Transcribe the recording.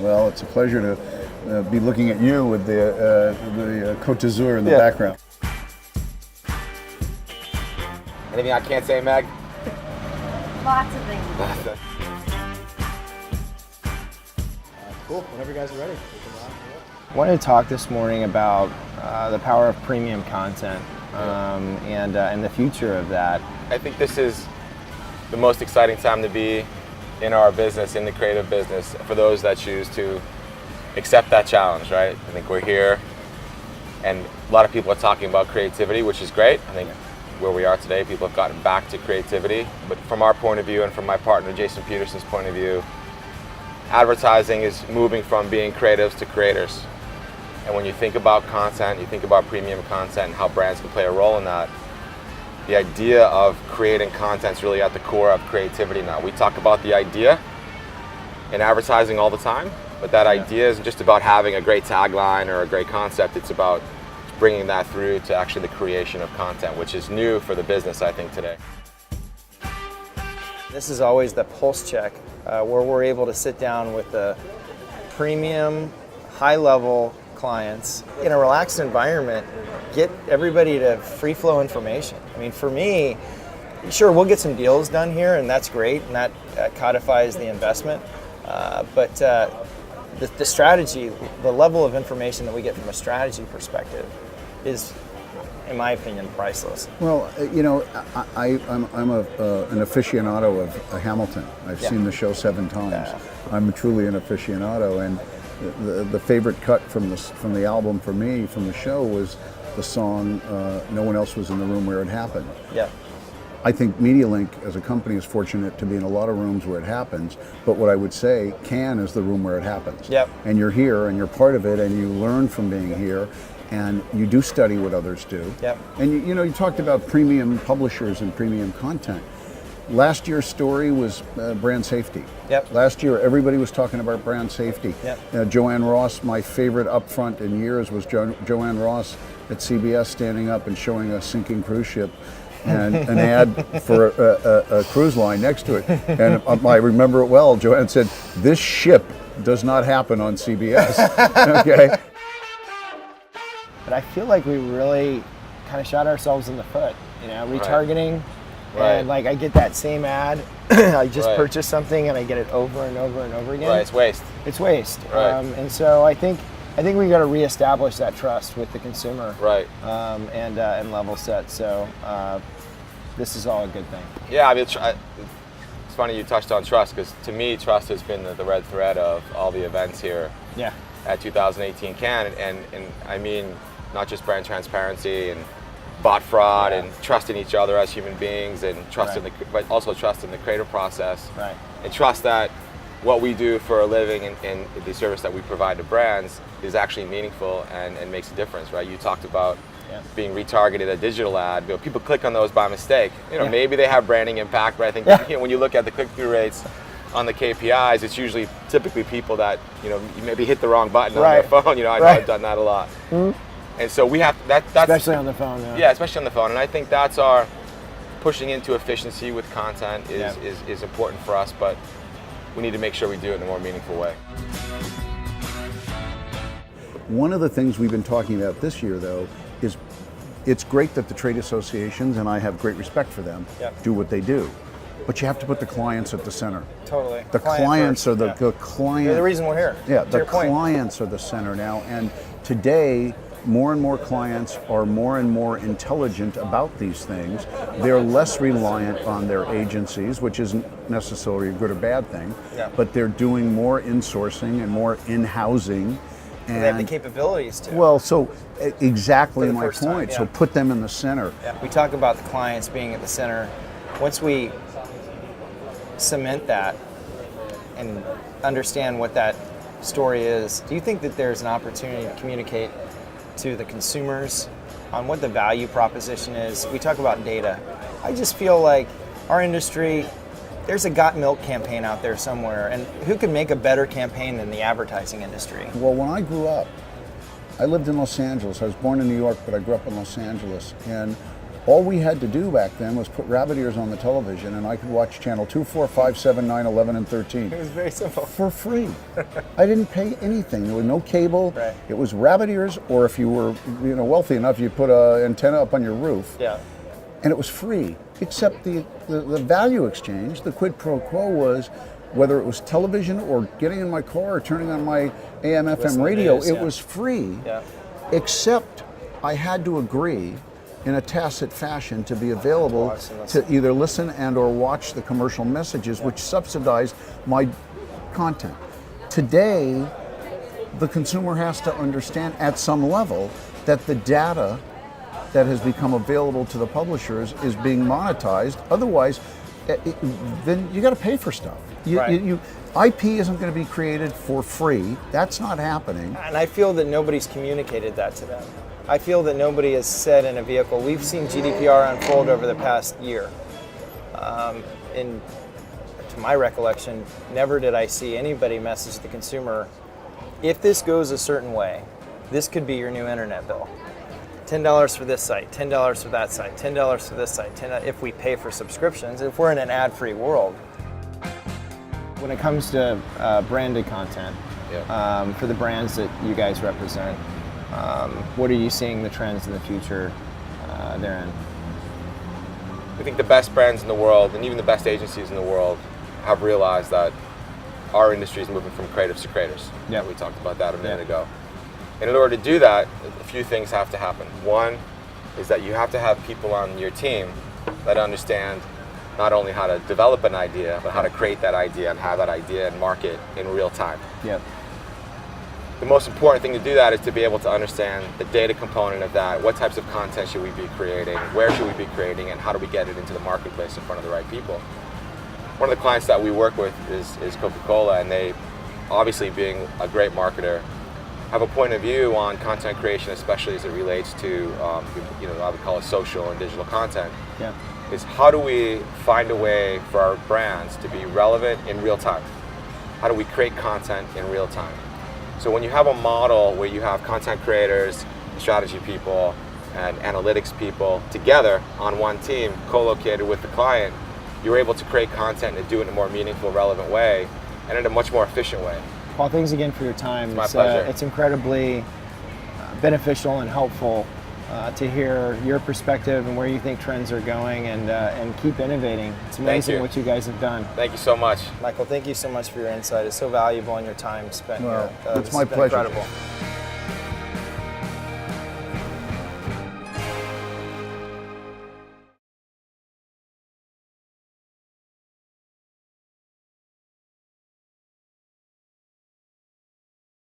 Well, it's a pleasure to be looking at you with the Côte d'Azur in the background. Anything I can't say, Meg? Lots of things. Cool. Whenever you guys are ready. I wanted to talk this morning about the power of premium content and the future of that. I think this is the most exciting time to be in our business, in the creative business, for those that choose to accept that challenge, right? I think we're here, and a lot of people are talking about creativity, which is great. I think where we are today, people have gotten back to creativity. But from our point of view, and from my partner Jason Peterson's point of view, advertising is moving from being creatives to creators. And when you think about content, you think about premium content and how brands can play a role in that, the idea of creating content is really at the core of creativity now. We talk about the idea in advertising all the time, but that idea isn't just about having a great tagline or a great concept. It's about bringing that through to actually the creation of content, which is new for the business, I think, today. This is always the pulse check where we're able to sit down with the premium, high-level clients in a relaxed environment, get everybody to free flow information. I mean, for me, sure, we'll get some deals done here, and that's great, and that codifies the investment. But the strategy, the level of information that we get from a strategy perspective is, in my opinion, priceless. Well, you know, I'm an aficionado of Hamilton. I've seen the show 7 times. I'm truly an aficionado, and the favorite cut from the album for me from the show was the song "No One Else Was in the Room Where It Happened." Yeah. I think MediaLink as a company is fortunate to be in a lot of rooms where it happens, but what I would say, Cannes is the room where it happens. Yep. And you're here and you're part of it and you learn from being here and you do study what others do. Yep. And you talked about premium publishers and premium content. Last year's story was brand safety. Yep. Last year everybody was talking about brand safety. Yep. Joanne Ross, my favorite upfront in years was Joanne Ross at CBS standing up and showing a sinking cruise ship and an ad for a cruise line next to it. And I remember it well. Joanne said, "This ship does not happen on CBS." Okay. But I feel like we really kind of shot ourselves in the foot, retargeting. Right. And like I get that same ad, I just purchased something and I get it over and over and over again. Right, it's waste. It's waste. Right. And so I think we got to reestablish that trust with the consumer. Right. And level set. So this is all a good thing. Yeah, I mean, it's funny you touched on trust, because to me, trust has been the red thread of all the events here at 2018 Cannes, and I mean not just brand transparency and bot fraud and trust in each other as human beings, and trust but also trust in the creative process, and trust that what we do for a living and the service that we provide to brands is actually meaningful and makes a difference, right? You talked about being retargeted, a digital ad. People click on those by mistake. Maybe they have branding impact, but I think when you look at the click-through rates on the KPIs, it's usually typically people that you maybe hit the wrong button on their phone. I know I've done that a lot. Mm-hmm. And so we have that's especially on the phone. Yeah, especially on the phone. And I think that's our pushing into efficiency with content is important for us, but we need to make sure we do it in a more meaningful way. One of the things we've been talking about this year, though, is it's great that the trade associations, and I have great respect for them, do what they do. But you have to put the clients at the center. Totally. The clients are the client. They're the reason we're here. Yeah, the clients are the center now. And today, more and more clients are more and more intelligent about these things. They're less reliant on their agencies, which isn't necessarily a good or bad thing, but they're doing more insourcing and more in-housing. And they have the capabilities to. Well, so exactly my point. Time, So put them in the center. We talk about the clients being at the center. Once we cement that and understand what that story is, do you think that there's an opportunity to communicate to the consumers on what the value proposition is? We talk about data. I just feel like our industry, there's a Got Milk campaign out there somewhere, and who could make a better campaign than the advertising industry? Well, when I grew up, I lived in Los Angeles. I was born in New York, but I grew up in Los Angeles. And All we had to do back then was put rabbit ears on the television, and I could watch channel 2, 4, 5, 7, 9, 11, and 13. It was very simple. For free. I didn't pay anything. There was no cable. Right. It was rabbit ears, or if you were wealthy enough, you put an antenna up on your roof. Yeah. And it was free, except the value exchange, the quid pro quo was, whether it was television or getting in my car or turning on my AM, FM Listen to radio, news, it yeah. was free, Yeah. except I had to agree in a tacit fashion to be available Watch and listen. to either listen and or watch the commercial messages, which subsidized my content. Today, the consumer has to understand at some level that the data that has become available to the publishers is being monetized. Otherwise, then you got to pay for stuff. IP isn't going to be created for free. That's not happening. And I feel that nobody's communicated that to them. I feel that nobody has said in a vehicle, we've seen GDPR unfold over the past year. To my recollection, never did I see anybody message the consumer, if this goes a certain way, this could be your new internet bill. $10 for this site, $10 for that site, $10 for this site, if we pay for subscriptions, if we're in an ad-free world. When it comes to branded content, for the brands that you guys represent, what are you seeing the trends in the future therein? I think the best brands in the world, and even the best agencies in the world, have realized that our industry is moving from creatives to creators. Yeah. We talked about that a minute ago. And in order to do that, a few things have to happen. One is that you have to have people on your team that understand not only how to develop an idea, but how to create that idea and have that idea and market in real time. Yep. The most important thing to do that is to be able to understand the data component of that. What types of content should we be creating? Where should we be creating? And how do we get it into the marketplace in front of the right people? One of the clients that we work with is Coca-Cola, and they, obviously being a great marketer, have a point of view on content creation, especially as it relates to, I would call it social and digital content. Yeah. Is how do we find a way for our brands to be relevant in real time? How do we create content in real time? So when you have a model where you have content creators, strategy people, and analytics people together on one team, co-located with the client, you're able to create content and do it in a more meaningful, relevant way, and in a much more efficient way. Paul, thanks again for your time. My pleasure. It's incredibly beneficial and helpful to hear your perspective and where you think trends are going, and keep innovating. It's amazing what you guys have done. Thank you so much. Michael, thank you so much for your insight. It's so valuable and your time spent Well, here. it's my been pleasure. Incredible.